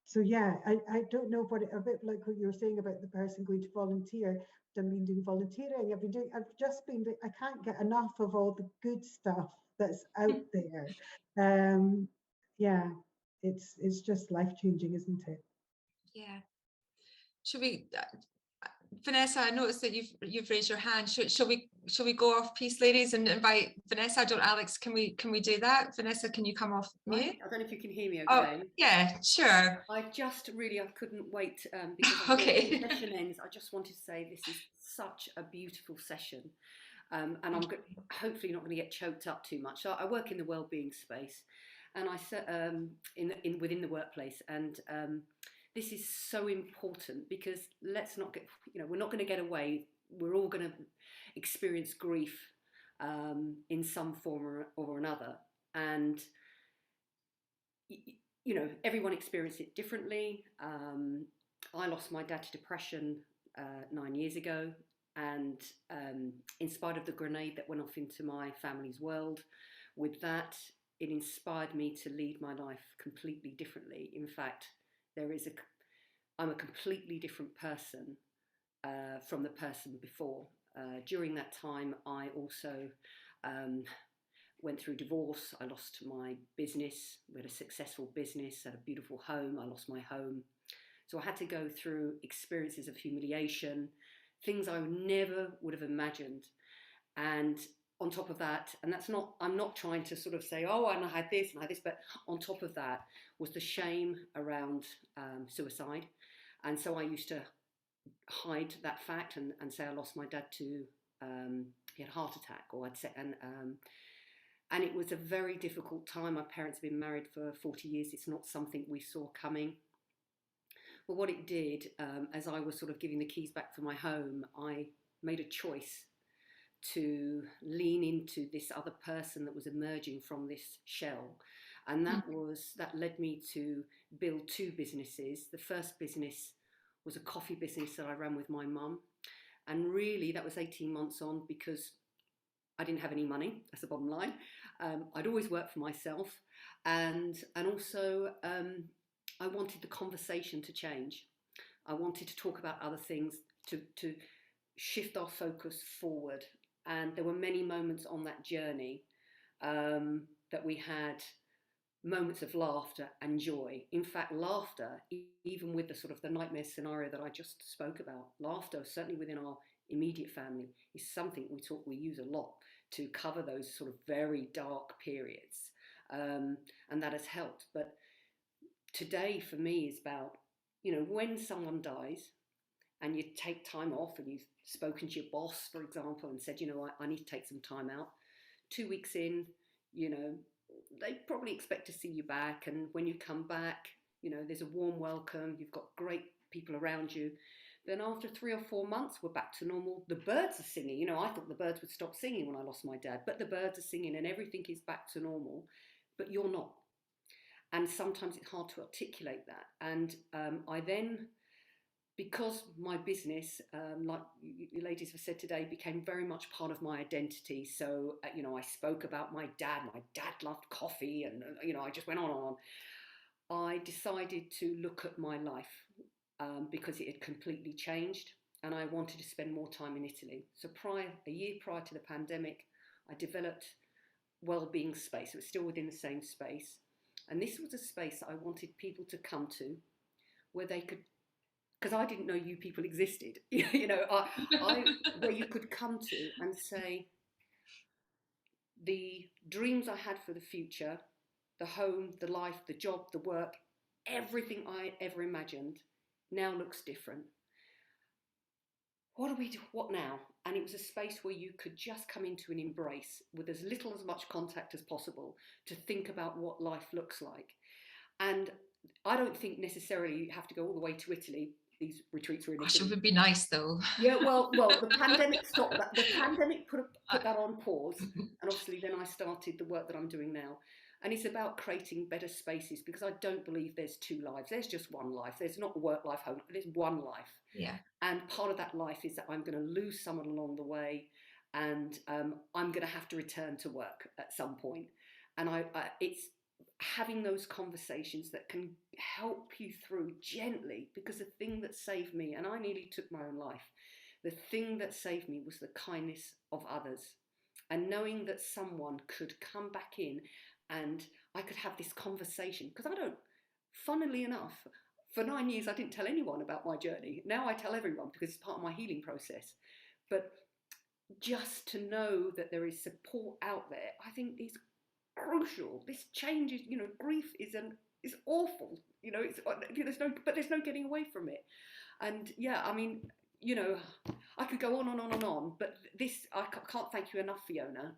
C: So yeah, I don't know what a bit like what you were saying about the person going to volunteer. I've been doing volunteering. I've just been, I can't get enough of all the good stuff that's out there. Yeah, it's just life changing, isn't it?
A: Yeah. Should we, Vanessa, I noticed that you've raised your hand. Shall we go off piece, ladies, and invite Vanessa? I don't, Alex, can we do that? Vanessa, can you come off mute?
E: I don't know if you can hear me
A: Oh,
E: okay.
A: yeah, sure.
E: I couldn't wait because
A: Okay.
E: the session ends. I just wanted to say this is such a beautiful session. And I'm hopefully not going to get choked up too much. So I work in the wellbeing space, and I within the workplace, and this is so important because let's not get, we're not going to get away. We're all going to experience grief in some form or another, and everyone experienced it differently. I lost my dad to depression 9 years ago, and in spite of the grenade that went off into my family's world, with that, it inspired me to lead my life completely differently. In fact, I'm a completely different person from the person before. During that time, I also went through divorce. I lost my business. We had a successful business, had a beautiful home. I lost my home. So I had to go through experiences of humiliation, things I never would have imagined. And on top of that, and I'm not trying to sort of say, oh, and I had this, but on top of that was the shame around suicide. And so I used to hide that fact and say I lost my dad to, he had a heart attack, or I'd say, and it was a very difficult time. My parents have been married for 40 years. It's not something we saw coming. But what it did, as I was sort of giving the keys back for my home, I made a choice to lean into this other person that was emerging from this shell. And that led me to build 2 businesses. The first business was a coffee business that I ran with my mum. And really that was 18 months on because I didn't have any money, that's the bottom line. I'd always worked for myself, and also I wanted the conversation to change. I wanted to talk about other things, to shift our focus forward. And there were many moments on that journey that we had moments of laughter and joy. In fact, laughter, even with the sort of the nightmare scenario that I just spoke about, laughter, certainly within our immediate family, is something we use a lot to cover those sort of very dark periods, and that has helped. But today for me is about, when someone dies and you take time off and you've spoken to your boss, for example, and said, I need to take some time out. 2 weeks in, they probably expect to see you back, and when you come back, there's a warm welcome, you've got great people around you. Then after 3 or 4 months, we're back to normal. The birds are singing. I thought the birds would stop singing when I lost my dad, but the birds are singing and everything is back to normal, but you're not. And sometimes it's hard to articulate that. And I then, because my business, like you ladies have said today, became very much part of my identity. So, I spoke about my dad. My dad loved coffee, and, I just went on and on. I decided to look at my life because it had completely changed, and I wanted to spend more time in Italy. So a year prior to the pandemic, I developed wellbeing space. It was still within the same space. And this was a space that I wanted people to come to where they could, because I didn't know you people existed, where you could come to and say, the dreams I had for the future, the home, the life, the job, the work, everything I ever imagined now looks different. What do we do? What now? And it was a space where you could just come into an embrace with as little as much contact as possible to think about what life looks like. And I don't think necessarily you have to go all the way to Italy. These retreats were in Italy.
A: It would be nice though.
E: Yeah, well, the pandemic stopped that. The pandemic put that on pause, and obviously then I started the work that I'm doing now. And it's about creating better spaces, because I don't believe there's 2 lives. There's just one life. There's not work life, home. There's one life.
A: Yeah.
E: And part of that life is that I'm going to lose someone along the way, and I'm going to have to return to work at some point. And having those conversations that can help you through gently, because the thing that saved me, and I nearly took my own life, the thing that saved me was the kindness of others, and knowing that someone could come back in and I could have this conversation. Because I don't, funnily enough, for 9 years I didn't tell anyone about my journey. Now I tell everyone because it's part of my healing process. But just to know that there is support out there, I think is crucial. This change is, grief is awful. There's no getting away from it. And yeah, I mean, I could go on and on and on, but this, I can't thank you enough, Fiona.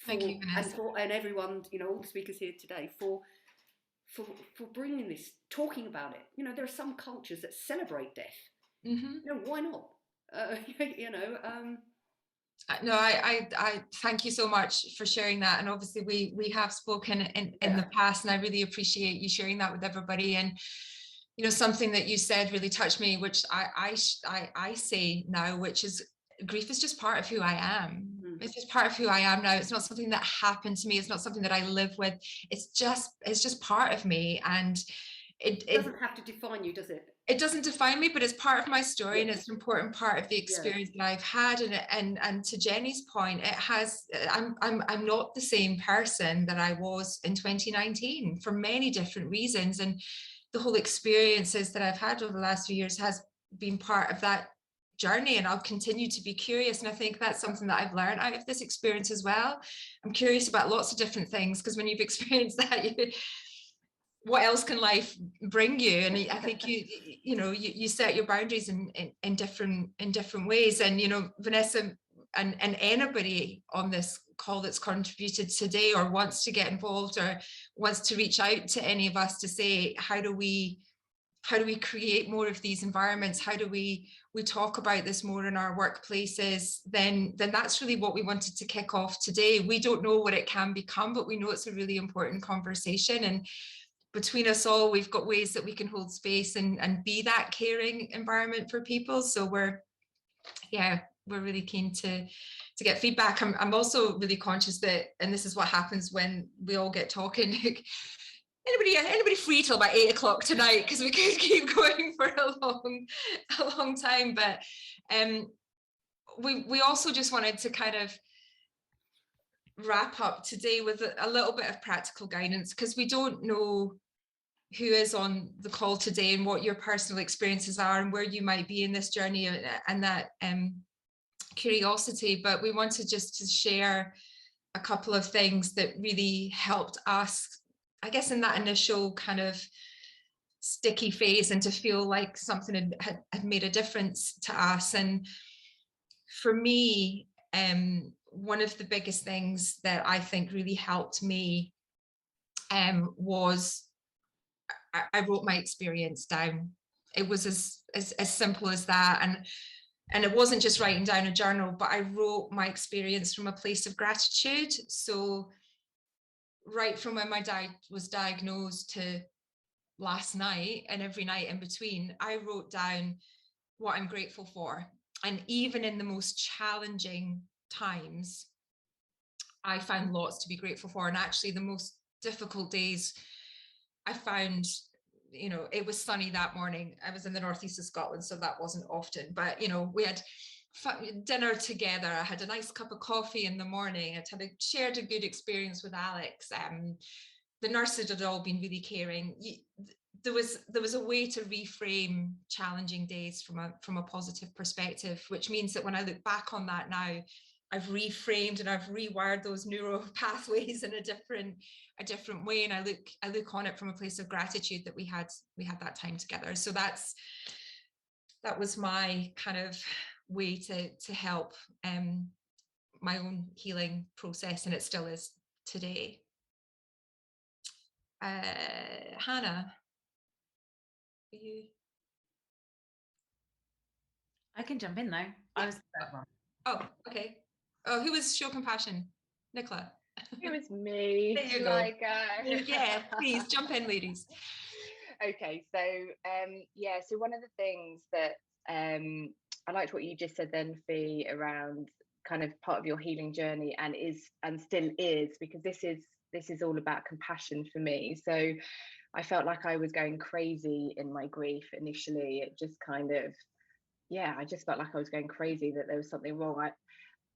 A: Thank you, Vanessa.
E: And everyone, all the speakers here today for bringing this, talking about it. There are some cultures that celebrate death.
A: Mm-hmm.
E: Why not?
A: No, I thank you so much for sharing that. And obviously we have spoken in the past, and I really appreciate you sharing that with everybody. And something that you said really touched me, which I say now, which is grief is just part of who I am. It's just part of who I am now. It's not something that happened to me. It's not something that I live with. It's just part of me. And it
E: doesn't have to define you, does it?
A: It doesn't define me, but it's part of my story, and it's an important part of the experience that I've had. And to Jenny's point, it has. I'm not the same person that I was in 2019 for many different reasons, and the whole experiences that I've had over the last few years has been part of that journey, and I'll continue to be curious. And I think that's something that I've learned out of this experience as well. I'm curious about lots of different things, because when you've experienced that, what else can life bring you? And I think you set your boundaries in different ways. And Vanessa and anybody on this call that's contributed today or wants to get involved or wants to reach out to any of us to say, how do we create more of these environments? How do we talk about this more in our workplaces? Then that's really what we wanted to kick off today. We don't know what it can become, but we know it's a really important conversation. And between us all, we've got ways that we can hold space and be that caring environment for people. So we're really keen to get feedback. I'm also really conscious that, and this is what happens when we all get talking, anybody free till about 8 o'clock tonight, because we could keep going for a long time. But we also just wanted to kind of wrap up today with a little bit of practical guidance, because we don't know who is on the call today and what your personal experiences are and where you might be in this journey, and that curiosity. But we wanted just to share a couple of things that really helped us, I guess, in that initial kind of sticky phase, and to feel like something had made a difference to us. And for me, one of the biggest things that I think really helped me was I wrote my experience down. It was as simple as that. And it wasn't just writing down a journal, but I wrote my experience from a place of gratitude. So right from when my dad was diagnosed to last night and every night in between, I wrote down what I'm grateful for. And even in the most challenging times, I found lots to be grateful for. And actually the most difficult days, I found, it was sunny that morning. I was in the northeast of Scotland, so that wasn't often, but we had dinner together. I had a nice cup of coffee in the morning. I shared a good experience with Alex. The nurses had all been really caring. There was a way to reframe challenging days from a positive perspective, which means that when I look back on that now, I've reframed and I've rewired those neural pathways in a different way, and I look on it from a place of gratitude that we had that time together. So that was my kind of way to help my own healing process, and it still is today. Hannah, are you?
B: I can jump in though. I was
A: Oh, okay. Oh, who was show compassion? Nicolas.
D: It was me.
A: There you
D: go.
A: Yeah, please jump in, ladies.
D: Okay, so so one of the things that I liked what you just said then, Fee, around kind of part of your healing journey, and still is, because this is this is all about compassion for me. So I felt like I was going crazy in my grief initially. It just kind of, yeah, I just felt like I was going crazy, that there was something wrong.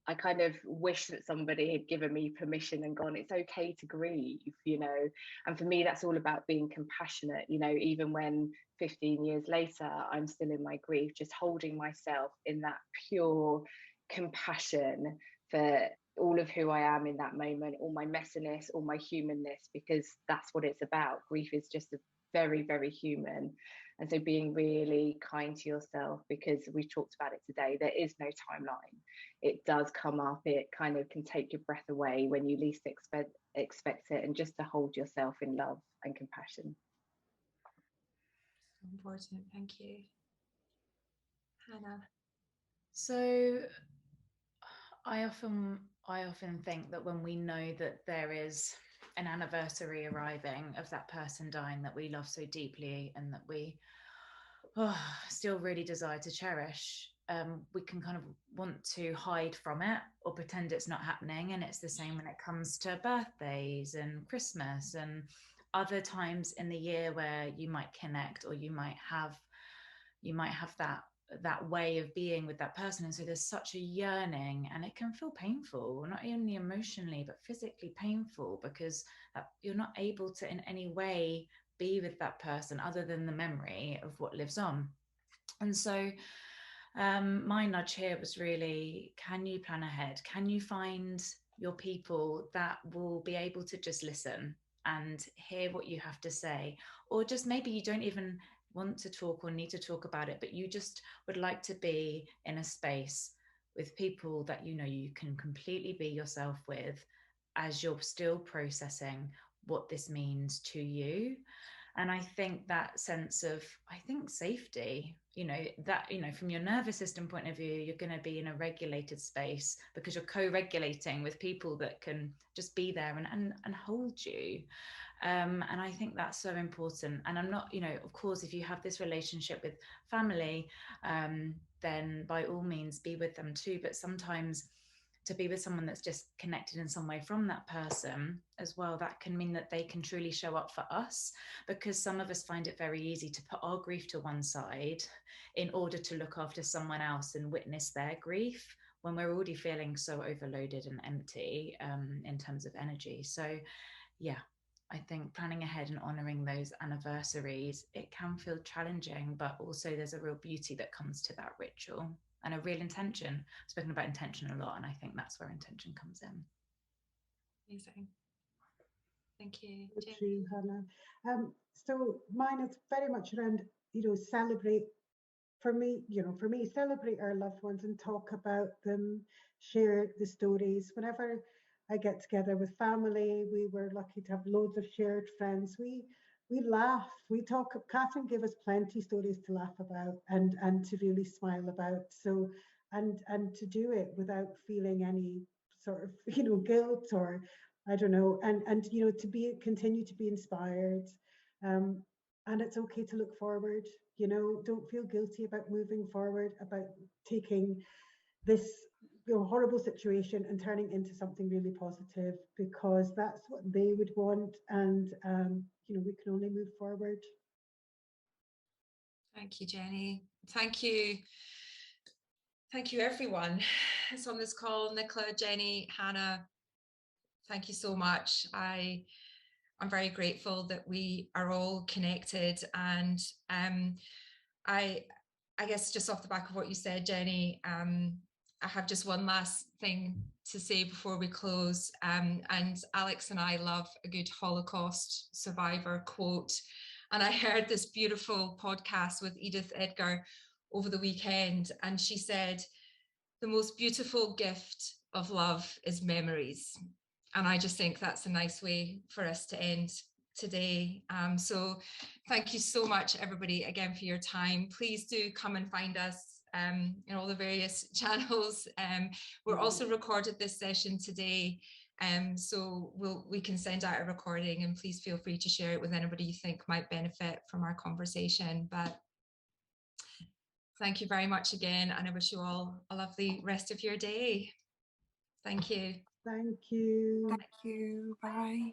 D: I kind of wish that somebody had given me permission and gone, it's okay to grieve, you know. And for me, that's all about being compassionate, you know, even when 15 years later, I'm still in my grief, just holding myself in that pure compassion for all of who I am in that moment, all my messiness, all my humanness, because that's what it's about. Grief is just a very, very human. And so being really kind to yourself, because we talked about it today, there is no timeline. It does come up, it kind of can take your breath away when you least expect it, and just to hold yourself in love and compassion.
A: So important. Thank you. Hannah.
B: So I often think that when we know that there is an anniversary arriving of that person dying that we love so deeply and that we still really desire to cherish, we can kind of want to hide from it or pretend it's not happening. And it's the same when it comes to birthdays and Christmas and other times in the year where you might connect, or you might have that way of being with that person. And so there's such a yearning, and it can feel painful, not only emotionally but physically painful, because you're not able to in any way be with that person other than the memory of what lives on. And so my nudge here was really, can you plan ahead? Can you find your people that will be able to just listen and hear what you have to say? Or just maybe you don't even want to talk or need to talk about it, but you just would like to be in a space with people that you know you can completely be yourself with, as you're still processing what this means to you. And I think that sense of, safety, from your nervous system point of view, you're going to be in a regulated space because you're co-regulating with people that can just be there and hold you. And I think that's so important. And I'm not, of course, if you have this relationship with family, then by all means be with them too. But sometimes to be with someone that's just connected in some way from that person as well, that can mean that they can truly show up for us, because some of us find it very easy to put our grief to one side in order to look after someone else and witness their grief when we're already feeling so overloaded and empty in terms of energy. So yeah, I think planning ahead and honoring those anniversaries, it can feel challenging, but also there's a real beauty that comes to that ritual and a real intention. I've spoken about intention a lot, and I think that's where intention comes in.
A: Amazing. Thank you.
C: True, Hannah. So mine is very much around, celebrate. For me, celebrate our loved ones and talk about them, share the stories. Whenever I get together with family, we were lucky to have loads of shared friends. We laugh, we talk. Catherine gave us plenty stories to laugh about and to really smile about. So and to do it without feeling any sort of guilt or I don't know, and to continue to be inspired. And it's okay to look forward. Don't feel guilty about moving forward, about taking this horrible situation and turning into something really positive, because that's what they would want. And we can only move forward.
A: Thank you, Jenny. Thank you everyone that's on this call. Nicola, Jenny, Hannah, thank you so much. I'm very grateful that we are all connected. And I guess just off the back of what you said, Jenny, I have just one last thing to say before we close. And Alex and I love a good Holocaust survivor quote. And I heard this beautiful podcast with Edith Edgar over the weekend. And she said, the most beautiful gift of love is memories. And I just think that's a nice way for us to end today. So thank you so much, everybody, again, for your time. Please do come and find us in all the various channels. We're also recorded this session today. So we can send out a recording, and please feel free to share it with anybody you think might benefit from our conversation. But thank you very much again, and I wish you all a lovely rest of your day. Thank you.
C: Thank you.
F: Thank you. Bye.